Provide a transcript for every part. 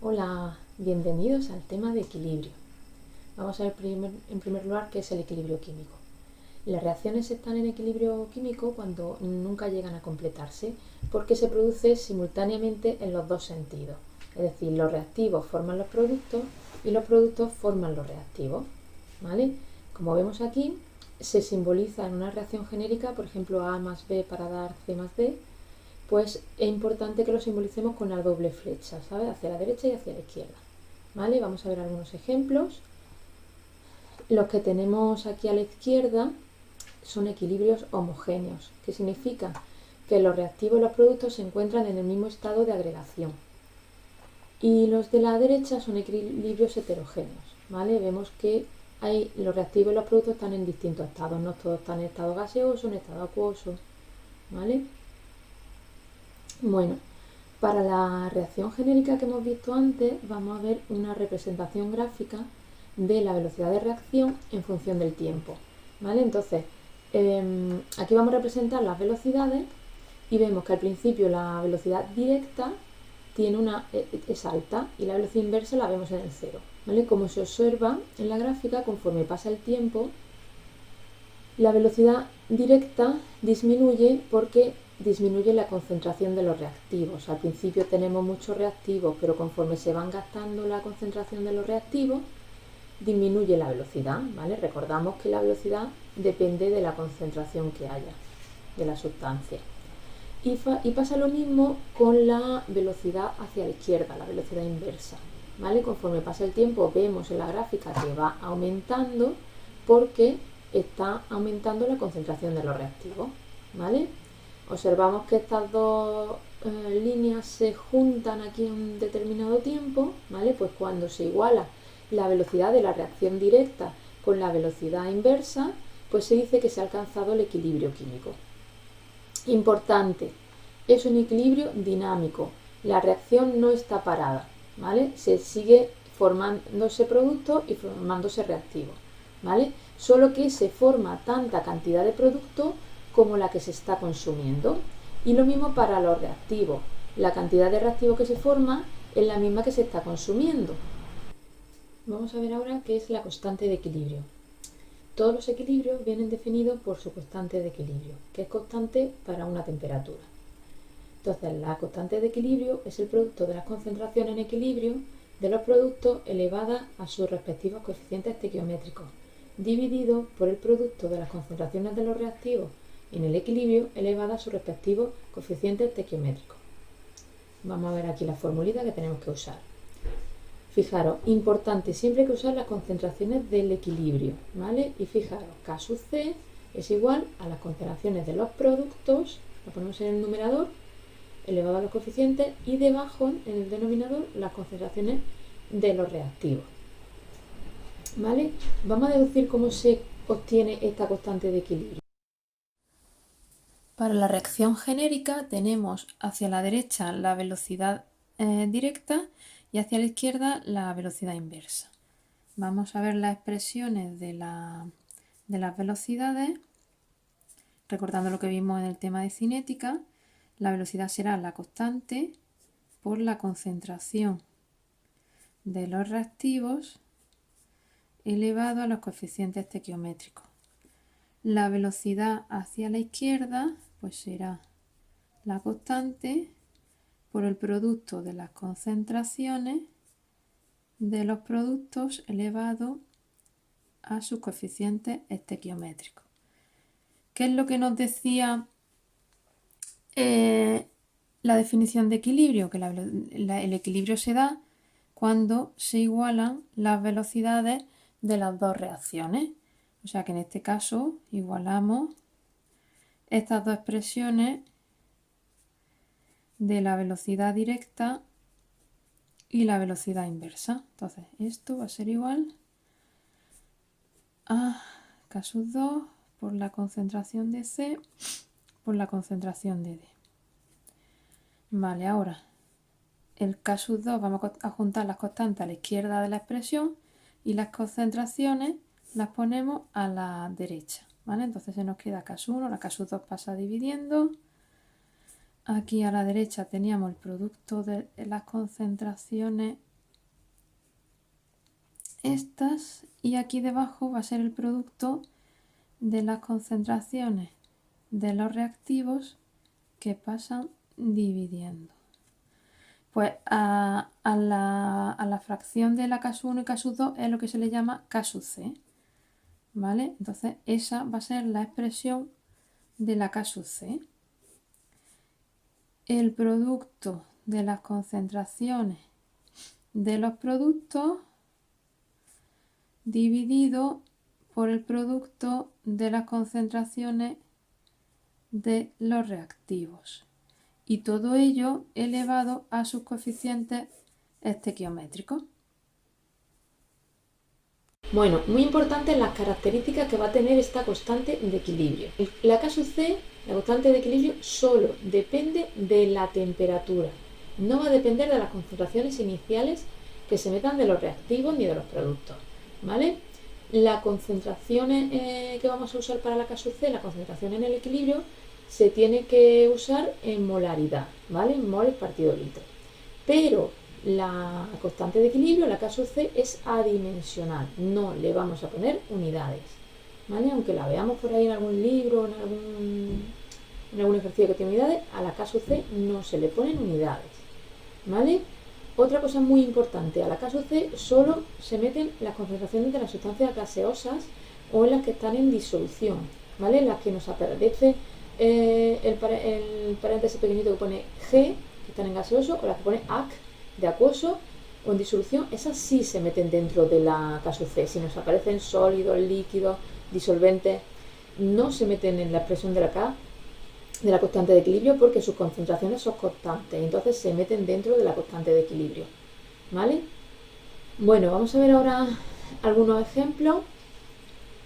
Hola, bienvenidos al tema de equilibrio. Vamos a ver en primer lugar qué es el equilibrio químico. Las reacciones están en equilibrio químico cuando nunca llegan a completarse porque se produce simultáneamente en los dos sentidos. Es decir, los reactivos forman los productos y los productos forman los reactivos. ¿Vale? Como vemos aquí, se simboliza en una reacción genérica, por ejemplo A más B para dar C más D, pues es importante que lo simbolicemos con la doble flecha, ¿sabes? Hacia la derecha y hacia la izquierda. ¿Vale? Vamos a ver algunos ejemplos. Los que tenemos aquí a la izquierda son equilibrios homogéneos, que significa que los reactivos y los productos se encuentran en el mismo estado de agregación. Y los de la derecha son equilibrios heterogéneos, ¿vale? Vemos que los reactivos y los productos están en distintos estados, no todos están en estado gaseoso, en estado acuoso, ¿vale? Bueno, para la reacción genérica que hemos visto antes, vamos a ver una representación gráfica de la velocidad de reacción en función del tiempo, ¿vale? Entonces, aquí vamos a representar las velocidades y vemos que al principio la velocidad directa es alta y la velocidad inversa la vemos en el cero, ¿vale? Como se observa en la gráfica, conforme pasa el tiempo, la velocidad directa disminuye porque disminuye la concentración de los reactivos. Al principio tenemos muchos reactivos, pero conforme se van gastando la concentración de los reactivos, disminuye la velocidad, ¿vale? Recordamos que la velocidad depende de la concentración que haya de la sustancia. Y pasa lo mismo con la velocidad hacia la izquierda, la velocidad inversa, ¿vale? Conforme pasa el tiempo vemos en la gráfica que va aumentando porque está aumentando la concentración de los reactivos, ¿vale? Observamos que estas dos líneas se juntan aquí en un determinado tiempo, ¿vale? Pues cuando se iguala la velocidad de la reacción directa con la velocidad inversa, pues se dice que se ha alcanzado el equilibrio químico. Importante, es un equilibrio dinámico, la reacción no está parada, ¿vale? Se sigue formándose producto y formándose reactivo, ¿vale? Solo que se forma tanta cantidad de producto como la que se está consumiendo. Y lo mismo para los reactivos, la cantidad de reactivo que se forma es la misma que se está consumiendo. Vamos a ver ahora qué es la constante de equilibrio. Todos los equilibrios vienen definidos por su constante de equilibrio, que es constante para una temperatura. Entonces, la constante de equilibrio es el producto de las concentraciones en equilibrio de los productos elevadas a sus respectivos coeficientes estequiométricos, dividido por el producto de las concentraciones de los reactivos en el equilibrio elevadas a sus respectivos coeficientes estequiométricos. Vamos a ver aquí la formulita que tenemos que usar. Fijaros, importante, siempre hay que usar las concentraciones del equilibrio, ¿vale? Y fijaros, K sub C es igual a las concentraciones de los productos, lo ponemos en el numerador, elevado a los coeficientes, y debajo, en el denominador, las concentraciones de los reactivos, ¿vale? Vamos a deducir cómo se obtiene esta constante de equilibrio. Para la reacción genérica tenemos hacia la derecha la velocidad directa y hacia la izquierda la velocidad inversa. Vamos a ver las expresiones de las velocidades. Recordando lo que vimos en el tema de cinética, la velocidad será la constante por la concentración de los reactivos elevado a los coeficientes estequiométricos. La velocidad hacia la izquierda pues será la constante por el producto de las concentraciones de los productos elevado a sus coeficientes estequiométricos. ¿Qué es lo que nos decía la definición de equilibrio? Que el equilibrio se da cuando se igualan las velocidades de las dos reacciones. O sea que en este caso igualamos estas dos expresiones de la velocidad directa y la velocidad inversa. Entonces esto va a ser igual a K sub 2 por la concentración de C por la concentración de D. Vale, ahora el K sub 2 vamos a juntar las constantes a la izquierda de la expresión y las concentraciones las ponemos a la derecha, ¿vale? Entonces se nos queda K sub 1, la K sub 2 pasa dividiendo. Aquí a la derecha teníamos el producto de las concentraciones estas y aquí debajo va a ser el producto de las concentraciones de los reactivos que pasan dividiendo. Pues a la fracción de la K sub 1 y K sub 2 es lo que se le llama K sub C, ¿vale? Entonces esa va a ser la expresión de la K sub C. El producto de las concentraciones de los productos dividido por el producto de las concentraciones de los reactivos. Y todo ello elevado a sus coeficientes estequiométricos. Bueno, muy importante las características que va a tener esta constante de equilibrio. La K sub C, la constante de equilibrio, solo depende de la temperatura. No va a depender de las concentraciones iniciales que se metan de los reactivos ni de los productos, ¿vale? Las concentraciones que vamos a usar para la K sub C, la concentración en el equilibrio, se tiene que usar en molaridad, ¿vale? En moles partido litro. Pero la constante de equilibrio, la K sub C, es adimensional, no le vamos a poner unidades, ¿vale? Aunque la veamos por ahí en algún libro, en algún ejercicio que tiene unidades, a la K sub C no se le ponen unidades, ¿vale? Otra cosa muy importante, a la K sub C solo se meten las concentraciones de las sustancias gaseosas o en las que están en disolución, ¿vale? Las que nos aparece el paréntesis pequeñito que pone G, que están en gaseoso, o las que pone AC, de acuoso o en disolución, esas sí se meten dentro de la K sub C. Si nos aparecen sólidos, líquidos, disolventes, no se meten en la expresión de la K, de la constante de equilibrio, porque sus concentraciones son constantes, entonces se meten dentro de la constante de equilibrio, ¿vale? Bueno, vamos a ver ahora algunos ejemplos.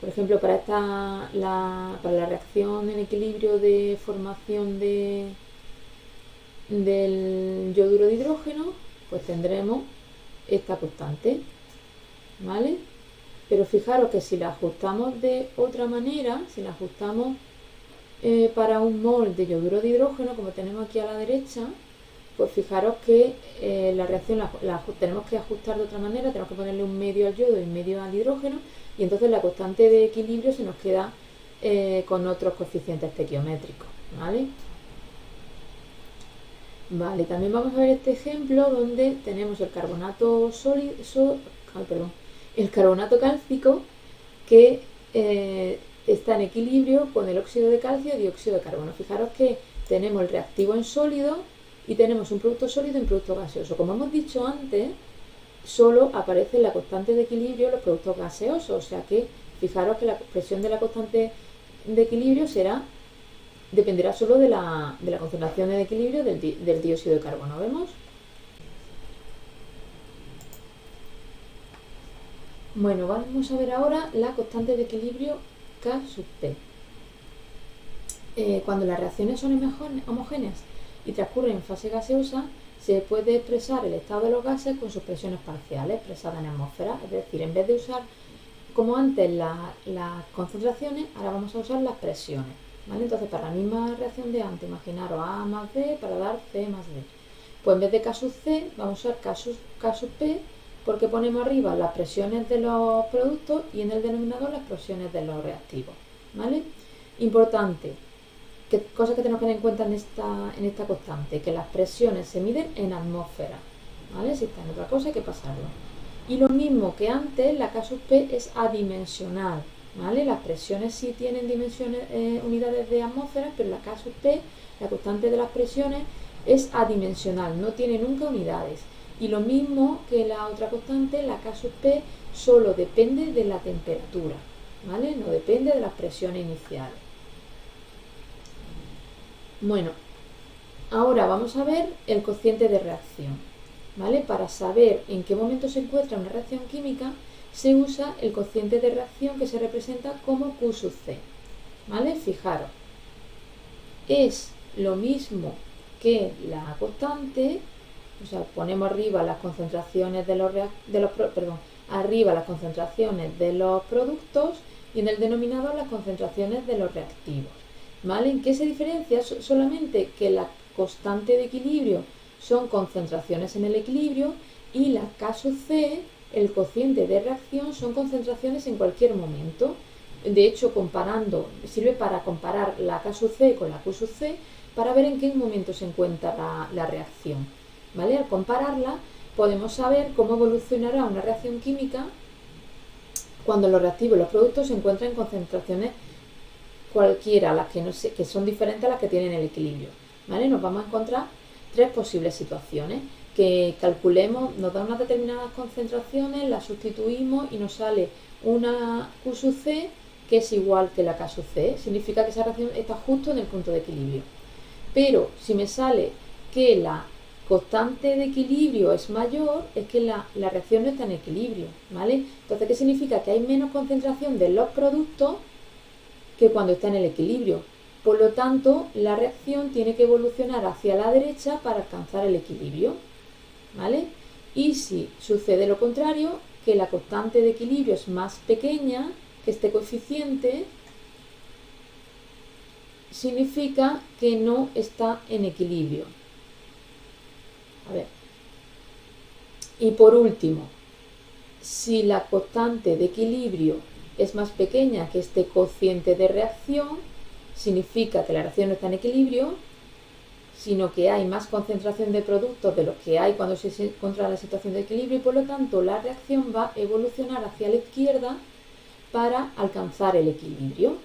Por ejemplo, para la reacción en equilibrio de formación del yoduro de hidrógeno, pues tendremos esta constante, ¿vale? Pero fijaros que si la ajustamos de otra manera, si la ajustamos para un mol de yoduro de hidrógeno, como tenemos aquí a la derecha, pues fijaros que la reacción la tenemos que ajustar de otra manera, tenemos que ponerle un medio al yodo y medio al hidrógeno, y entonces la constante de equilibrio se nos queda con otros coeficientes estequiométricos, ¿vale? Vale, también vamos a ver este ejemplo donde tenemos el carbonato sólido, el carbonato cálcico que está en equilibrio con el óxido de calcio y dióxido de carbono. Fijaros que tenemos el reactivo en sólido y tenemos un producto sólido y un producto gaseoso. Como hemos dicho antes, solo aparece la constante de equilibrio en los productos gaseosos, o sea que fijaros que la expresión de la constante de equilibrio dependerá solo de la concentración de equilibrio del dióxido de carbono. ¿Vemos? Bueno, vamos a ver ahora la constante de equilibrio K sub P. Cuando las reacciones son homogéneas y transcurren en fase gaseosa, se puede expresar el estado de los gases con sus presiones parciales expresadas en atmósfera. Es decir, en vez de usar como antes las concentraciones, ahora vamos a usar las presiones, ¿vale? Entonces, para la misma reacción de antes, imaginaros A más B para dar C más D. Pues en vez de K sub C, vamos a usar K sub P, porque ponemos arriba las presiones de los productos y en el denominador las presiones de los reactivos, ¿vale? Importante, cosas que tenemos que tener en cuenta en esta constante, que las presiones se miden en atmósfera, ¿vale? Si está en otra cosa hay que pasarlo. Y lo mismo que antes, la K sub P es adimensional, ¿vale? Las presiones sí tienen unidades de atmósfera, pero la K sub P, la constante de las presiones, es adimensional, no tiene nunca unidades. Y lo mismo que la otra constante, la K sub P solo depende de la temperatura, ¿vale? No depende de las presiones iniciales. Bueno, ahora vamos a ver el cociente de reacción, ¿vale? Para saber en qué momento se encuentra una reacción química, se usa el cociente de reacción que se representa como Q sub C, ¿vale? Fijaros, es lo mismo que la constante, o sea, ponemos arriba las concentraciones arriba las concentraciones de los productos y en el denominador las concentraciones de los reactivos, ¿vale? ¿En qué se diferencia? Solamente que la constante de equilibrio son concentraciones en el equilibrio y la K sub C el cociente de reacción son concentraciones en cualquier momento. De hecho, sirve para comparar la K sub C con la Q sub C para ver en qué momento se encuentra la reacción. ¿Vale? Al compararla, podemos saber cómo evolucionará una reacción química cuando los reactivos y los productos se encuentran en concentraciones cualquiera, las que son diferentes a las que tienen el equilibrio. ¿Vale? Nos vamos a encontrar tres posibles situaciones que calculemos, nos da unas determinadas concentraciones, las sustituimos y nos sale una Q sub C que es igual que la K sub C. Significa que esa reacción está justo en el punto de equilibrio. Pero si me sale que la constante de equilibrio es mayor, es que la reacción no está en equilibrio, ¿vale? Entonces, ¿qué significa? Que hay menos concentración de los productos que cuando está en el equilibrio. Por lo tanto, la reacción tiene que evolucionar hacia la derecha para alcanzar el equilibrio, ¿vale? Y si sucede lo contrario, que la constante de equilibrio es más pequeña que este coeficiente, significa que no está en equilibrio. A ver. Y por último, si la constante de equilibrio es más pequeña que este cociente de reacción, significa que la reacción no está en equilibrio, sino que hay más concentración de productos de los que hay cuando se encuentra la situación de equilibrio y por lo tanto la reacción va a evolucionar hacia la izquierda para alcanzar el equilibrio.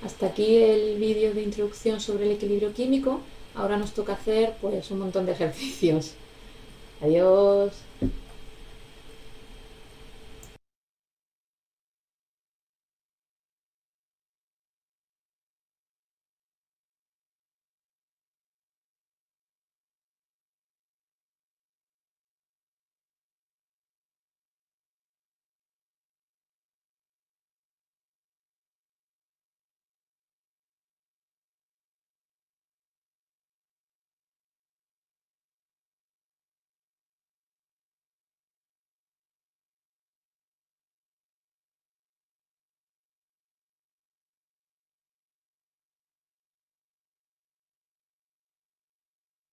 Hasta aquí el vídeo de introducción sobre el equilibrio químico. Ahora nos toca hacer pues un montón de ejercicios. Adiós.